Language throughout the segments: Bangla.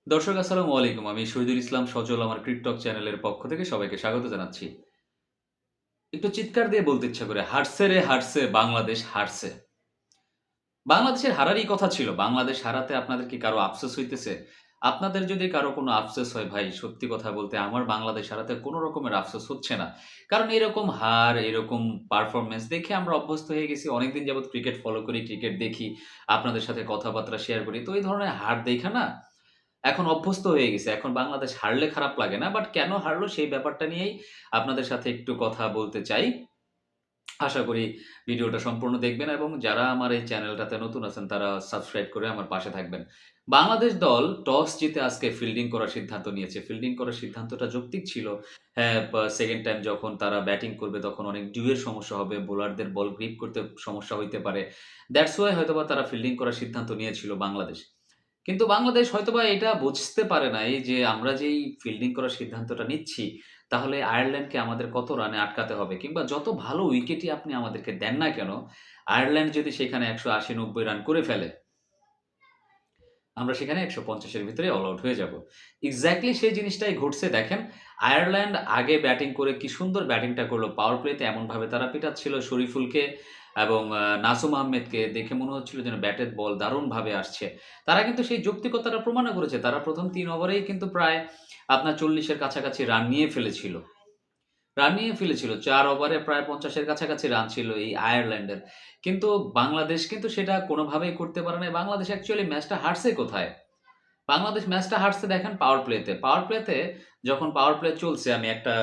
দর্শক আসসালামু আলাইকুম। আমি শহীদুল ইসলাম সজল আমার ক্রিকটক চ্যানেলের পক্ষ থেকে সবাইকে স্বাগত জানাচ্ছি। একটু চিৎকার দিয়ে বলতে ইচ্ছা করে, হারছে রে হারছে, বাংলাদেশ হারছে। বাংলাদেশের হারারই কথা ছিল। বাংলাদেশ হারাতে আপনাদের কি কারো আফসোস হইতেছে? আপনাদের যদি কারো কোনো আফসোস হয় ভাই, সত্যি কথা বলতে আমার বাংলাদেশ হারাতে কোনো রকমের আফসোস হচ্ছে না। কারণ এরকম হার, এরকম পারফরম্যান্স দেখে আমরা অভ্যস্ত হয়ে গেছি। অনেকদিন যাবৎ ক্রিকেট ফলো করি, ক্রিকেট দেখি, আপনাদের সাথে কথাবার্তা শেয়ার করি। তো এই ধরনের হার দেইখা না এখন অভ্যস্ত হয়ে গেছি। এখন বাংলাদেশ হারলে খারাপ লাগে না। বাট কেন হারলো সেই ব্যাপারটা নিয়েই আপনাদের সাথে একটু কথা বলতে চাই। আশা করি ভিডিওটা সম্পূর্ণ দেখবেন এবং যারা আমার এই চ্যানেলটাতে নতুন আছেন তারা সাবস্ক্রাইব করে আমার পাশে থাকবেন। বাংলাদেশ দল টস জিতে আজকে ফিল্ডিং করার সিদ্ধান্ত নিয়েছে। ফিল্ডিং করার সিদ্ধান্তটা যৌক্তিক ছিল। হ্যাঁ, 2nd টাইম যখন তারা ব্যাটিং করবে তখন অনেক ডিউ এর সমস্যা হবে। বোলারদের বল গ্রিপ করতে সমস্যা হইতে পারে। দ্যাটস ওয়াই হয়তোবা তারা ফিল্ডিং করার সিদ্ধান্ত নিয়েছিল বাংলাদেশ। কিন্তু বাংলাদেশ হয়তোবা এটা বুঝতে পারে নাই যে আমরা যেই ফিল্ডিং করার সিদ্ধান্তটা নিচ্ছি, তাহলে আয়ারল্যান্ডকে আমাদের কত রানে আটকাতে হবে কিংবা যত ভালো উইকেটই আপনি আমাদেরকে দেন না কেন, আয়ারল্যান্ড যদি সেখানে ১৮০-৯০ রান করে ফেলে, আমরা সেখানে ১৫০ এর ভিতরে অল আউট হয়ে যাব। এক্সাক্টলি সেই জিনিসটাই ঘটছে দেখেন। আয়ারল্যান্ড আগে ব্যাটিং করে কি সুন্দর ব্যাটিংটা করলো। পাওয়ার প্লেতে এমনভাবে তারা পিটাচ্ছিল শরীফুলকে এবং নাসুম আহমেদকে দেখে মনে হচ্ছিল যেন ব্যাটের বল দারুণভাবে আসছে। তারা কিন্তু সেই যৌক্তিকতাটা প্রমাণও করেছে। তারা ১ম ৩ ওভারেই কিন্তু প্রায় আপনার ৪০ এর কাছাকাছি রান নিয়ে ফেলেছিল। ৪ ওভারে প্রায় ৫০ এর কাছাকাছি রান ছিল এই আয়ারল্যান্ডের। কিন্তু বাংলাদেশ কিন্তু সেটা কোনোভাবেই করতে পারে নাই। বাংলাদেশ অ্যাকচুয়ালি ম্যাচটা হারছে কোথায়? বাংলাদেশ ম্যাচটা হারছে দেখেন পাওয়ার প্লেতে। পাওয়ার প্লেতে যখন পাওয়ার প্লে চলছে আমি একটা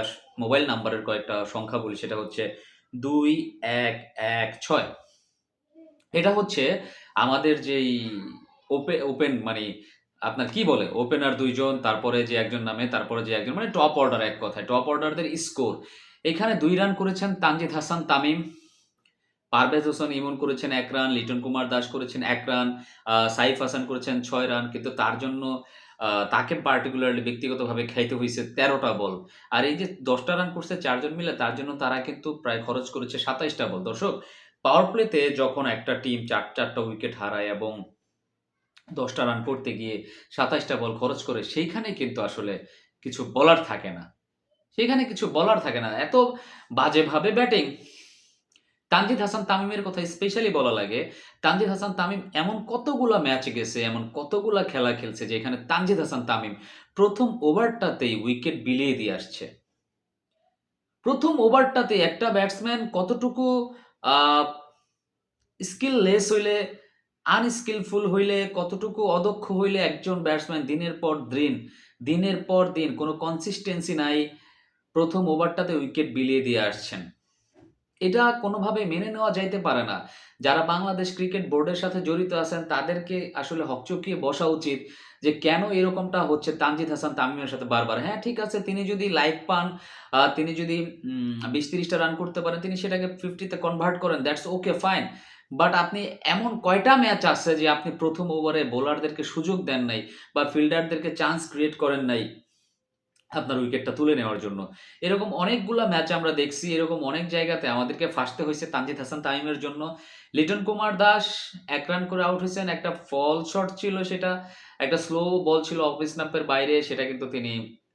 মোবাইল নাম্বারের কয়েকটা সংখ্যা বলি সেটা হচ্ছে ২-১-১-৬। এটা হচ্ছে আমাদের যেই ওপেন মানে আপনার কি বলে? ওপেনার ২ জন, তারপরে যে একজন নামে, তারপরে যে একজন মানে টপ অর্ডার এক কথায়। টপ অর্ডারদের স্কোর। এখানে ২ রান করেছেন তানজিদ হাসান তামিম, পারভেজ হোসেন ইমন করেছেন ১ রান, লিটন কুমার দাস করেছেন ১ রান, সাইফ হাসান করেছেন ৬ রান। কিন্তু তার জন্য তাকে পার্টিকুলারলি ব্যক্তিগতভাবে খাইতে হইছে ১৩ টা বল। আর এই যে ১০ টা রান করছে ৪ জন মিলে তার জন্য তারা কিন্তু প্রায় খরচ করেছে ২৭ টা বল। দর্শক, পাওয়ার প্লেতে যখন একটা টিম ৪ টা উইকেট হারায় এবং ১০ টা রান করতে গিয়ে ২৭ টা বল খরচ করে সেইখানে কিন্তু আসলে কিছু বলার থাকে না। সেখানে কিছু বলার থাকে না। এত বাজেভাবে ব্যাটিং। তানজিদ হাসান তামিমের কথা স্পেশালি বলা লাগে। তানজিদ হাসান তামিম এমন কতগুলা ম্যাচ গেছে, এমন কতগুলা খেলা খেলছে যে এখানে তানজিদ হাসান তামিম ১ম ওভারটাতেই উইকেট বিলিয়ে দিয়ে আসছে। ১ম ওভারটাতে একটা ব্যাটসম্যান কতটুকু আ স্কিললেস হইলে, আনস্কিলফুল হইলে, কতটুকু অদক্ষ হইলে একজন ব্যাটসম্যান দিনের পর দিন কোন কনসিস্টেন্সি নাই ১ম ওভারটাতে উইকেট বিলিয়ে দিয়ে আসছেন। এটা কোনোভাবে মেনে নেওয়া যাইতে পারে না। যারা বাংলাদেশ ক্রিকেট বোর্ডের সাথে জড়িত আছেন তাদেরকে আসলে হকচকিয়ে বসা উচিত যে কেন এরকমটা হচ্ছে তানজিদ হাসান তামিমের সাথে বারবার। হ্যাঁ, ঠিক আছে তিনি যদি লাইফ পান, তিনি যদি ২০-৩০ টা রান করতে পারেন, তিনি সেটাকে 50 তে কনভার্ট করেন, দ্যাটস ওকে ফাইন। বাট আপনি এমন কয়টা ম্যাচ আছে যে আপনি ১ম ওভারে বোলারদেরকে সুযোগ দেন নাই বা ফিল্ডারদেরকে চান্স ক্রিয়েট করেন নাই আপনার উইকেটটা তুলে নেওয়ার জন্য। এরকম অনেকগুলা ম্যাচ আমরা দেখছি। এরকম অনেক জায়গাতে আমাদেরকে ফাঁসতে হইছে তানজিদ হাসান তামিমের জন্য। লিটন কুমার দাস ১ রান করে আউট হইছেন। একটা ফল শট ছিল সেটা। একটা স্লো বল ছিল অফ স্নাপের বাইরে। সেটা কিন্তু তিনি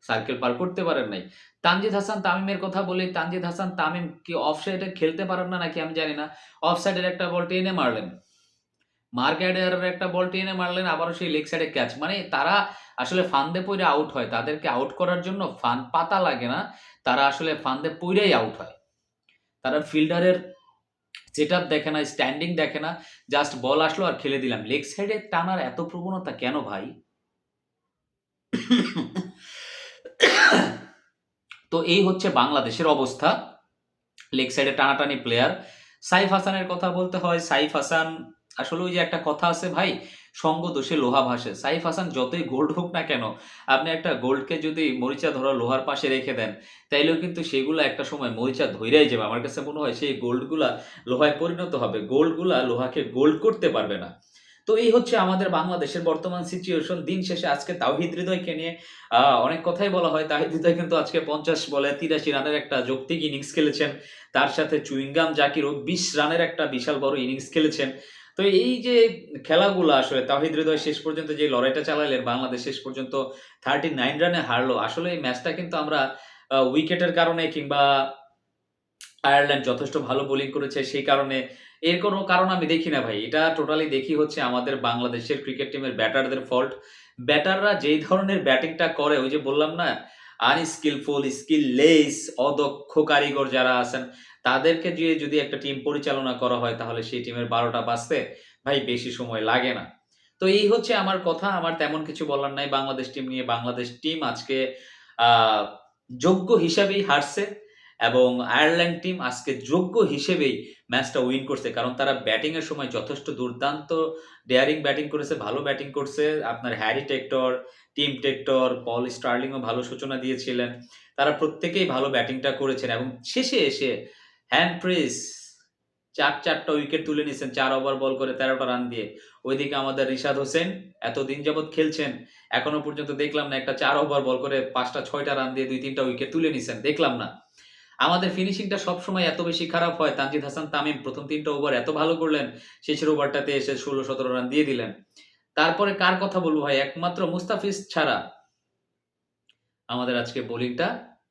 সার্কেল পার করতে পারেন নাই। তানজিদ হাসান তামিমের কথা বলি, তানজিদ হাসান তামিম কি অফসাইডে খেলতে পারেন না নাকি আমি জানি না। অফসাইডের একটা বল টেনে মারলেন। মার্ক অ্যাডারের একটা বল টেনে মারলেন, আবারও সেই লেগ সাইডে ক্যাচ। মানে তারা আসলে ফান্দে পইড়া আউট হয়। তাদেরকে আউট করার জন্য পাতা লাগে না। তারা আসলে ফান্দে পইড়াই আউট হয়। তারা ফিল্ডারের সেটআপ দেখে না, স্ট্যান্ডিং দেখে না। জাস্ট বল আসলো আর খেলে দিলাম। লেগ সাইডে টানার এত প্রবণতা কেন ভাই? তো এই হচ্ছে বাংলাদেশের অবস্থা। লেগ সাইডে টানাটানি প্লেয়ার। সাইফ হাসানের কথা বলতে হয়। সাইফ হাসান আসলে ওই যে একটা কথা আছে ভাই, সঙ্গ দোষে লোহা ভাসে। সাইফ হাসান যতই গোল্ড হোক না কেন, আপনি একটা গোল্ডকে যদি মরিচা ধরা লোহার পাশে রেখে দেন, তাইলেও কিন্তু সেগুলা একটা সময় মরিচা ধইরাই যাবে। আমার কাছে মনে হয় সেই গোল্ডগুলা লোহায় পরিণত হবে। গোল্ডগুলা লোহাকে গোল্ড করতে পারবে না। তো এই হচ্ছে আমাদের বাংলাদেশের বর্তমান সিচুয়েশন। দিন শেষে আজকে তাওহিদ হৃদয়কে নিয়ে অনেক কথাই বলা হয়। তাওহিদ হৃদয় কিন্তু আজকে ৫০ বলে ৮৩ রানের একটা যৌক্তিক ইনিংস খেলেছেন। তার সাথে চুইংগাম জাকিরও ২০ রানের একটা বিশাল বড় ইনিংস খেলেছেন। তো এই যে খেলাগুলো আসলে তাওহিদ হৃদয় শেষ পর্যন্ত যে লড়াইটা চালাইলেন, বাংলাদেশ শেষ পর্যন্ত 39 রানে হারলো। আসলে এই ম্যাচটা কিন্তু আমরা উইকেটের কারণে কিংবা আয়ারল্যান্ড যথেষ্ট ভালো বোলিং করেছে সেই কারণে, এর কোনো কারণ আমি দেখি না ভাই। এটা টোটালি দেখি হচ্ছে আমাদের বাংলাদেশের ক্রিকেট টিমের ব্যাটারদের ফল্ট। ব্যাটাররা যেই ধরনের ব্যাটিংটা করে, ওই যে বললাম না, আনস্কিলফুল, স্কিললেস, অদক্ষ কারিগর যারা আছেন, তাদেরকে দিয়ে যদি একটা টিম পরিচালনা করা হয় তাহলে সেই টিমের ১২ টা বাজতে ভাই বেশি সময় লাগে না। তো এই হচ্ছে আমার কথা। আমার তেমন কিছু বলার নাই বাংলাদেশ টিম নিয়ে। বাংলাদেশ টিম আজকে আ যোগ্য হিসাবেই হারছে। এবং আয়ারল্যান্ড টিম আজকে যোগ্য হিসেবেই ম্যাচটা উইন করছে। কারণ তারা ব্যাটিং এর সময় যথেষ্ট দুর্দান্ত ডেয়ারিং ব্যাটিং করেছে, ভালো ব্যাটিং করছে। আপনার হ্যারি টেক্টর, টিম টেক্টর, পল স্টার্লিংও ভালো সূচনা দিয়েছিলেন। তারা প্রত্যেকেই ভালো ব্যাটিংটা করেছেন এবং শেষে এসে হ্যামফ্রিজ ৪ টা উইকেট তুলে নিয়েছেন ৪ ওভার বল করে ১৩ টা রান দিয়ে। ওইদিকে আমাদের রিশাদ হোসেন এতদিন যাবৎ খেলছেন। এখনো পর্যন্ত দেখলাম না একটা ৪ ওভার বল করে ৫ টা ৬ টা রান দিয়ে ২-৩ টা উইকেট তুলে নিছেন। দেখলাম না। আমাদের ফিনিশিংটা সবসময় এত বেশি খারাপ হয়। তানজিদ হাসান তামিম ১ম ৩ টা ওভার এত ভালো করলেন, শেষের ওভারটাতে এসে ১৬-১৭ রান দিয়ে দিলেন। তারপরে কার কথা বলব ভাই? একমাত্র মুস্তাফিজ ছাড়া আমাদের আজকে বোলিংটা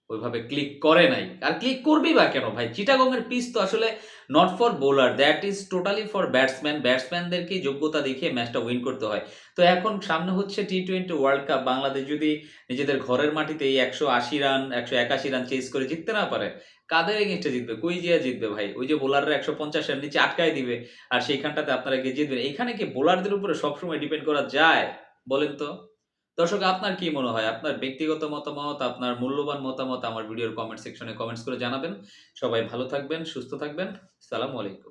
ওইভাবে ক্লিক করে নাই। আর ক্লিক করবেই বা কেন ভাই? চিটাগং এর পিচ তো আসলে not for bowler, that is totally for batsman. ব্যাটসম্যানদেরকেই যোগ্যতা দেখিয়ে ম্যাচটা উইন করতে হয়। তো এখন সামনে হচ্ছে টি-20 ওয়ার্ল্ড কাপ। বাংলাদেশ যদি নিজেদের ঘরের মাটিতেই ১৮০ রান, ১৮১ রান চেজ করে জিততে না পারে, কাদের এগেইনস্টে জিতবে? কই যেয়ে জিতবে ভাই? ওই যে বোলাররা ১৫০ এর নিচে আটকায় দিবে। আর সেইখানটাতে আপনারা গিয়ে জিতবেন। এখানে কি বোলারদের উপরে সবসময় ডিপেন্ড করা যায়? বলেন তো? দর্শক আপনার কি মনে হয়? আপনার ব্যক্তিগত মতামত, আপনার মূল্যবান মতামত আমার ভিডিওর কমেন্ট সেকশনে কমেন্টস করে জানাবেন। সবাই ভালো থাকবেন, সুস্থ থাকবেন। সালামু আলাইকুম।